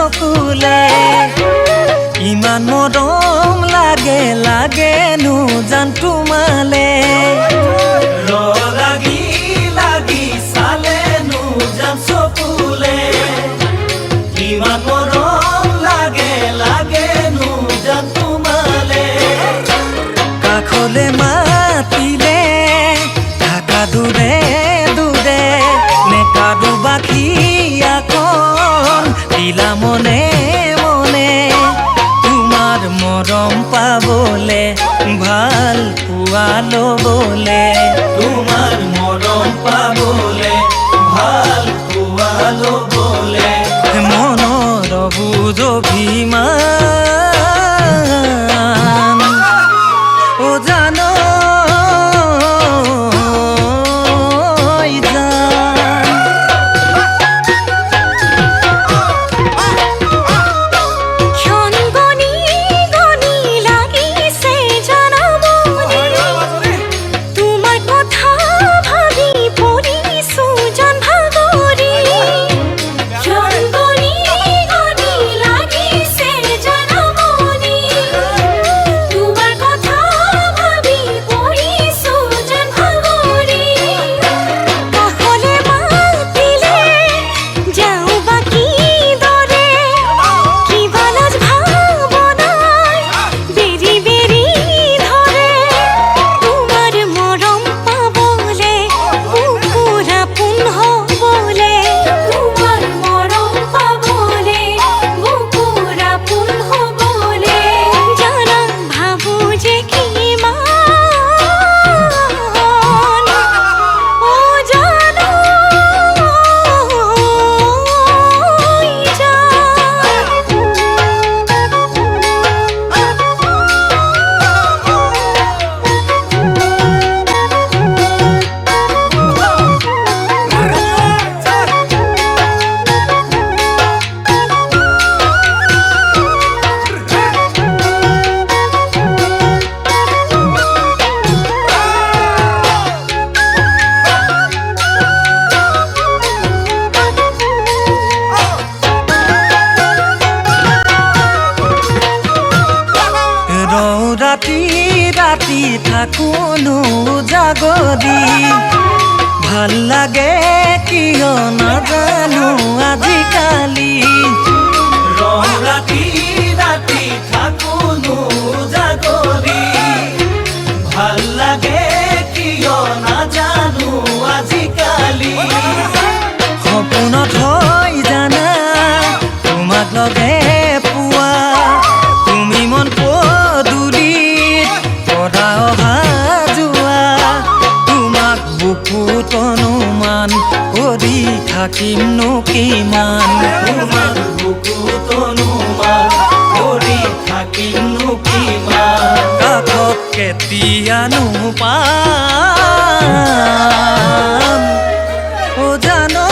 চকুলে ইমান মৰম লাগে লাগেনো জান তোমালে লাগি লাগি চালেনো জান চকুলে ইমান মৰম লাগে লাগেনো জান তোমালে কাষলে মাতিলে ঢাকা দূৰে দূৰে নেকাৰো বাখি আকন দিলা মনে মনে তোমাৰ মৰম পাবলে ভাল পোৱা ল'বলে তোমাৰ মৰম পাবলে ভাল পোৱা ল'বলে মনৰ বুজ অভিমান ও জানো ৰাতি ৰাতি থাকোনো জাগৰি ভাল লাগে কিয় নাজানো আজিকালি ৰাতি ৰাতি থাকোনো জাগৰি ভাল লাগে কিয় নাজানো আজিকালি সপোনত হয় জানা তোমাক লগে পোৱা তুমি মন বুকুত অনুমান কৰি থাকিমনো কিমান তোমাৰ বুকুত অনুমান কৰি থাকিমনো কিমান কাষত কেতিয়ানো পাম ও জানো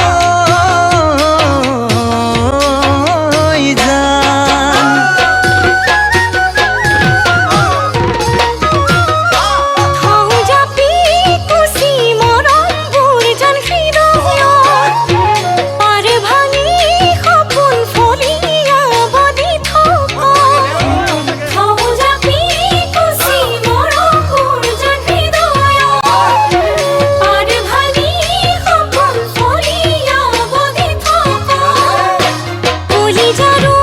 যাৰো